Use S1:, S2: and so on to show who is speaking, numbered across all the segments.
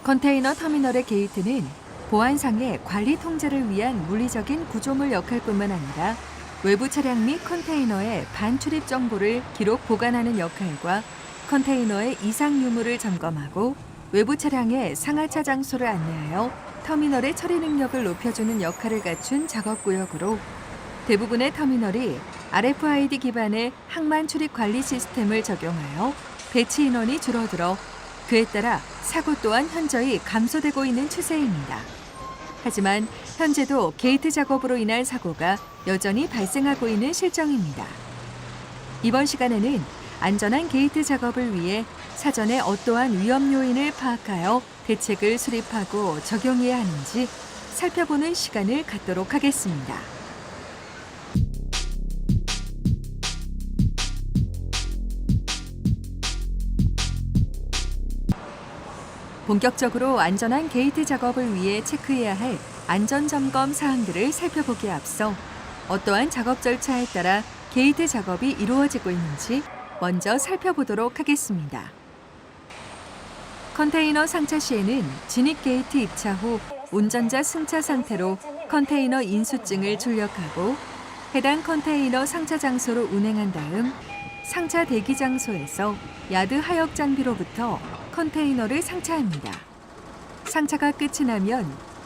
S1: 컨테이너 터미널의 게이트는 보안상의 관리 통제를 위한 물리적인 구조물 역할뿐만 아니라 외부 차량 및 컨테이너의 반출입 정보를 기록 보관하는 역할과 컨테이너의 이상 유무를 점검하고 외부 차량의 상하차 장소를 안내하여 터미널의 처리 능력을 높여주는 역할을 갖춘 작업구역으로 대부분의 터미널이 RFID 기반의 항만 출입 관리 시스템을 적용하여 배치 인원이 줄어들어 그에 따라 사고 또한 현저히 감소되고 있는 추세입니다. 하지만 현재도 게이트 작업으로 인한 사고가 여전히 발생하고 있는 실정입니다. 이번 시간에는 안전한 게이트 작업을 위해 사전에 어떠한 위험 요인을 파악하여 대책을 수립하고 적용해야 하는지 살펴보는 시간을 갖도록 하겠습니다. 본격적으로 안전한 게이트 작업을 위해 체크해야 할 안전점검 사항들을 살펴보기에 앞서 어떠한 작업 절차에 따라 게이트 작업이 이루어지고 있는지 먼저 살펴보도록 하겠습니다. 컨테이너 상차 시에는 진입 게이트 입차 후 운전자 승차 상태로 컨테이너 인수증을 출력하고 해당 컨테이너 상차 장소로 운행한 다음 상차 대기 장소에서 야드 하역 장비로부터 컨테이너를 상차합니다. 상차가 끝이 나면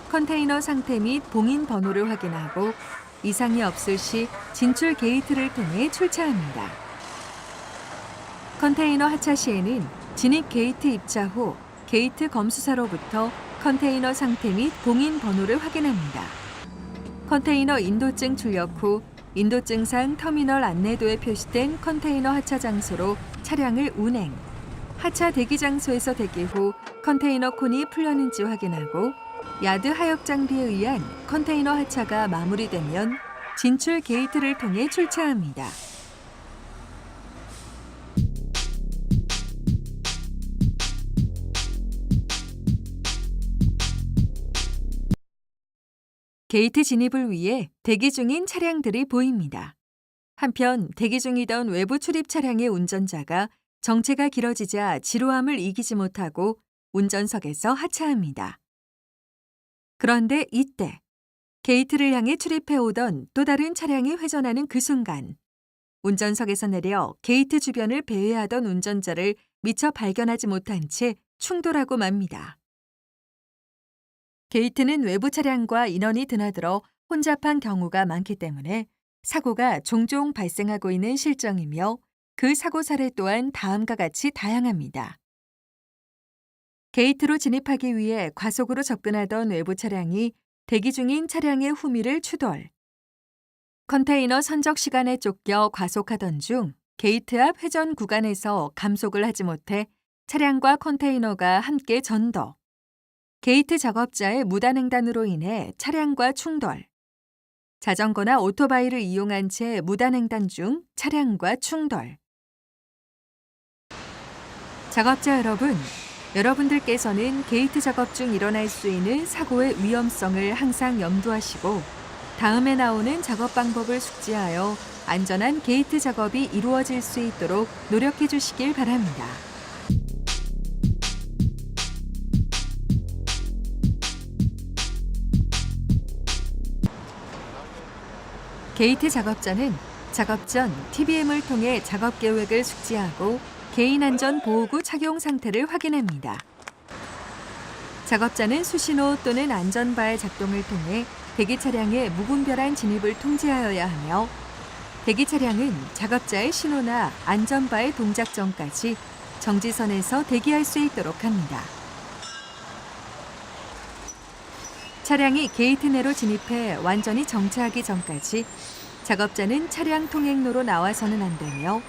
S1: 컨테이너 상태 및 봉인 번호를 확인하고 이상이 없을 시 진출 게이트를 통해 출차합니다. 컨테이너 하차 시에는 진입 게이트 입차 후 게이트 검수사로부터 컨테이너 상태 및 봉인 번호를 확인합니다. 컨테이너 인도증 출력 후 인도증상 터미널 안내도에 표시된 컨테이너 하차 장소로 차량을 운행. 하차 대기 장소에서 대기 후 컨테이너 콘이 풀렸는지 확인하고 야드 하역 장비에 의한 컨테이너 하차가 마무리되면 진출 게이트를 통해 출차합니다. 게이트 진입을 위해 대기 중인 차량들이 보입니다. 한편 대기 중이던 외부 출입 차량의 운전자가 정체가 길어지자 지루함을 이기지 못하고 운전석에서 하차합니다. 그런데 이때 게이트를 향해 출입해 오던 또 다른 차량이 회전하는 그 순간 운전석에서 내려 게이트 주변을 배회하던 운전자를 미처 발견하지 못한 채 충돌하고 맙니다. 게이트는 외부 차량과 인원이 드나들어 혼잡한 경우가 많기 때문에 사고가 종종 발생하고 있는 실정이며 그 사고 사례 또한 다음과 같이 다양합니다. 게이트로 진입하기 위해 과속으로 접근하던 외부 차량이 대기 중인 차량의 후미를 추돌. 컨테이너 선적 시간에 쫓겨 과속하던 중 게이트 앞 회전 구간에서 감속을 하지 못해 차량과 컨테이너가 함께 전도. 게이트 작업자의 무단횡단으로 인해 차량과 충돌. 자전거나 오토바이를 이용한 채 무단횡단 중 차량과 충돌. 작업자 여러분, 여러분들께서는 게이트 작업 중 일어날 수 있는 사고의 위험성을 항상 염두하시고 다음에 나오는 작업 방법을 숙지하여 안전한 게이트 작업이 이루어질 수 있도록 노력해 주시길 바랍니다. 게이트 작업자는 작업 전 TBM을 통해 작업 계획을 숙지하고 개인안전보호구 착용 상태를 확인합니다. 작업자는 수신호 또는 안전바의 작동을 통해 대기 차량의 무분별한 진입을 통제하여야 하며 대기 차량은 작업자의 신호나 안전바의 동작 전까지 정지선에서 대기할 수 있도록 합니다. 차량이 게이트 내로 진입해 완전히 정차하기 전까지 작업자는 차량 통행로로 나와서는 안 되며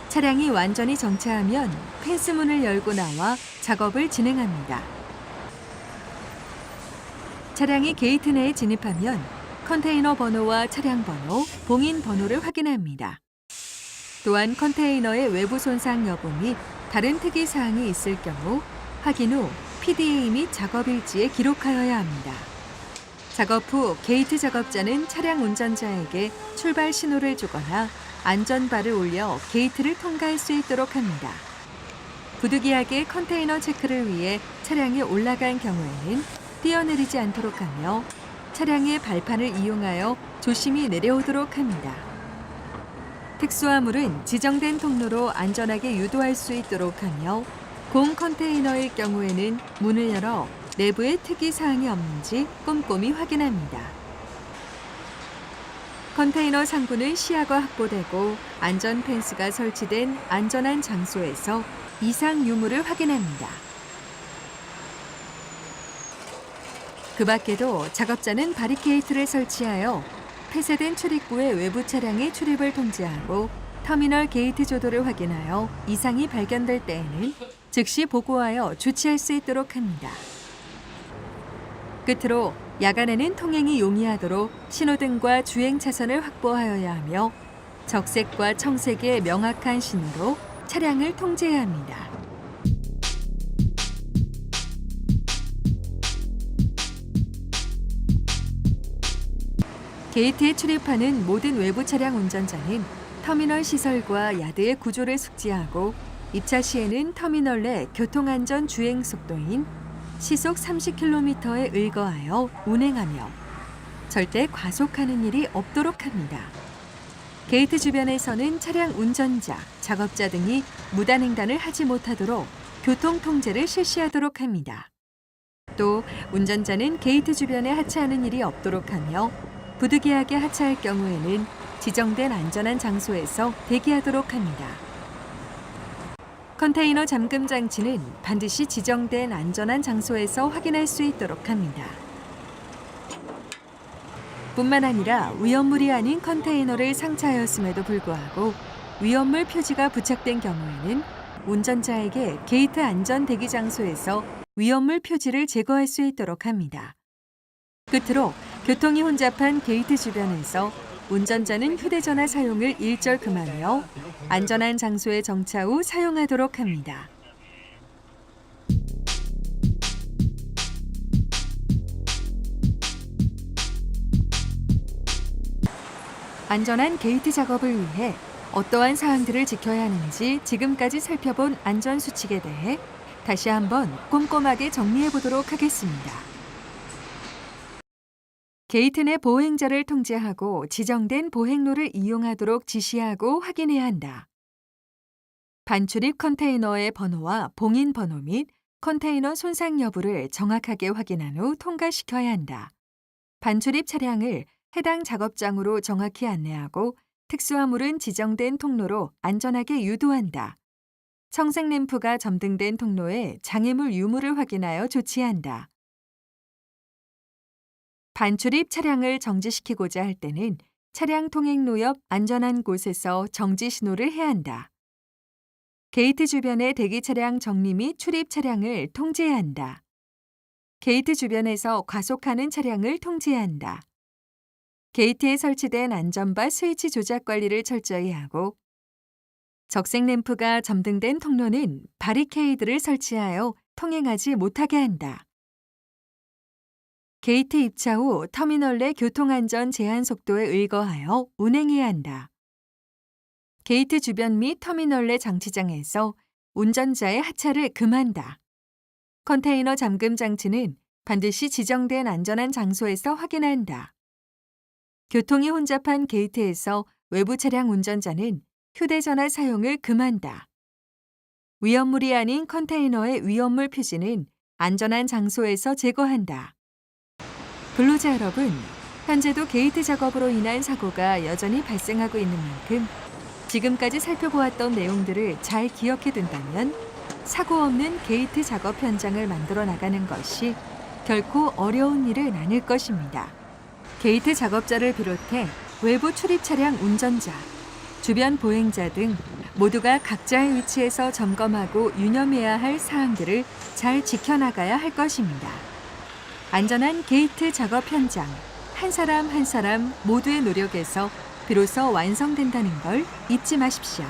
S1: 차량이 완전히 정차하면 펜스문을 열고 나와 작업을 진행합니다. 차량이 게이트 내에 진입하면 컨테이너 번호와 차량 번호, 봉인 번호를 확인합니다. 또한 컨테이너의 외부 손상 여부 및 다른 특이 사항이 있을 경우 확인 후 PDA 및 작업 일지에 기록하여야 합니다. 작업 후 게이트 작업자는 차량 운전자에게 출발 신호를 주거나 안전바를 올려 게이트를 통과할 수 있도록 합니다. 부득이하게 컨테이너 체크를 위해 차량이 올라간 경우에는 뛰어내리지 않도록 하며 차량의 발판을 이용하여 조심히 내려오도록 합니다. 특수화물은 지정된 통로로 안전하게 유도할 수 있도록 하며 공 컨테이너일 경우에는 문을 열어 내부에 특이사항이 없는지 꼼꼼히 확인합니다. 컨테이너 상부는 시야가 확보되고 안전 펜스가 설치된 안전한 장소에서 이상 유무를 확인합니다. 그 밖에도 작업자는 바리케이트를 설치하여 폐쇄된 출입구의 외부 차량의 출입을 통제하고 터미널 게이트 조도를 확인하여 이상이 발견될 때에는 즉시 보고하여 조치할 수 있도록 합니다. 끝으로 야간에는 통행이 용이하도록 신호등과 주행 차선을 확보하여야 하며 적색과 청색의 명확한 신호로 차량을 통제해야 합니다. 게이트에 출입하는 모든 외부 차량 운전자는 터미널 시설과 야드의 구조를 숙지하고 입차 시에는 터미널 내 교통안전 주행 속도인 시속 30km에 의거하여 운행하며 절대 과속하는 일이 없도록 합니다. 게이트 주변에서는 차량 운전자, 작업자 등이 무단횡단을 하지 못하도록 교통 통제를 실시하도록 합니다. 또 운전자는 게이트 주변에 하차하는 일이 없도록 하며 부득이하게 하차할 경우에는 지정된 안전한 장소에서 대기하도록 합니다. 컨테이너 잠금 장치는 반드시 지정된 안전한 장소에서 확인할 수 있도록 합니다. 뿐만 아니라 위험물이 아닌 컨테이너를 상차하였음에도 불구하고 위험물 표지가 부착된 경우에는 운전자에게 게이트 안전 대기 장소에서 위험물 표지를 제거할 수 있도록 합니다. 끝으로 교통이 혼잡한 게이트 주변에서 운전자는 휴대전화 사용을 일절 금하며 안전한 장소에 정차 후 사용하도록 합니다. 안전한 게이트 작업을 위해 어떠한 사항들을 지켜야 하는지 지금까지 살펴본 안전수칙에 대해 다시 한번 꼼꼼하게 정리해 보도록 하겠습니다. 게이트 내 보행자를 통제하고 지정된 보행로를 이용하도록 지시하고 확인해야 한다. 반출입 컨테이너의 번호와 봉인 번호 및 컨테이너 손상 여부를 정확하게 확인한 후 통과시켜야 한다. 반출입 차량을 해당 작업장으로 정확히 안내하고 특수화물은 지정된 통로로 안전하게 유도한다. 청색 램프가 점등된 통로에 장애물 유무를 확인하여 조치한다. 반출입 차량을 정지시키고자 할 때는 차량 통행로 옆 안전한 곳에서 정지 신호를 해야 한다. 게이트 주변의 대기 차량 정리 및 출입 차량을 통제해야 한다. 게이트 주변에서 과속하는 차량을 통제해야 한다. 게이트에 설치된 안전바 스위치 조작 관리를 철저히 하고 적색 램프가 점등된 통로는 바리케이드를 설치하여 통행하지 못하게 한다. 게이트 입차 후 터미널 내 교통안전 제한 속도에 의거하여 운행해야 한다. 게이트 주변 및 터미널 내 장치장에서 운전자의 하차를 금한다. 컨테이너 잠금 장치는 반드시 지정된 안전한 장소에서 확인한다. 교통이 혼잡한 게이트에서 외부 차량 운전자는 휴대전화 사용을 금한다. 위험물이 아닌 컨테이너의 위험물 표지는 안전한 장소에서 제거한다. 근로자 여러분, 현재도 게이트 작업으로 인한 사고가 여전히 발생하고 있는 만큼 지금까지 살펴보았던 내용들을 잘 기억해 둔다면 사고 없는 게이트 작업 현장을 만들어 나가는 것이 결코 어려운 일은 아닐 것입니다. 게이트 작업자를 비롯해 외부 출입 차량 운전자, 주변 보행자 등 모두가 각자의 위치에서 점검하고 유념해야 할 사항들을 잘 지켜나가야 할 것입니다. 안전한 게이트 작업 현장, 한 사람 한 사람 모두의 노력에서 비로소 완성된다는 걸 잊지 마십시오.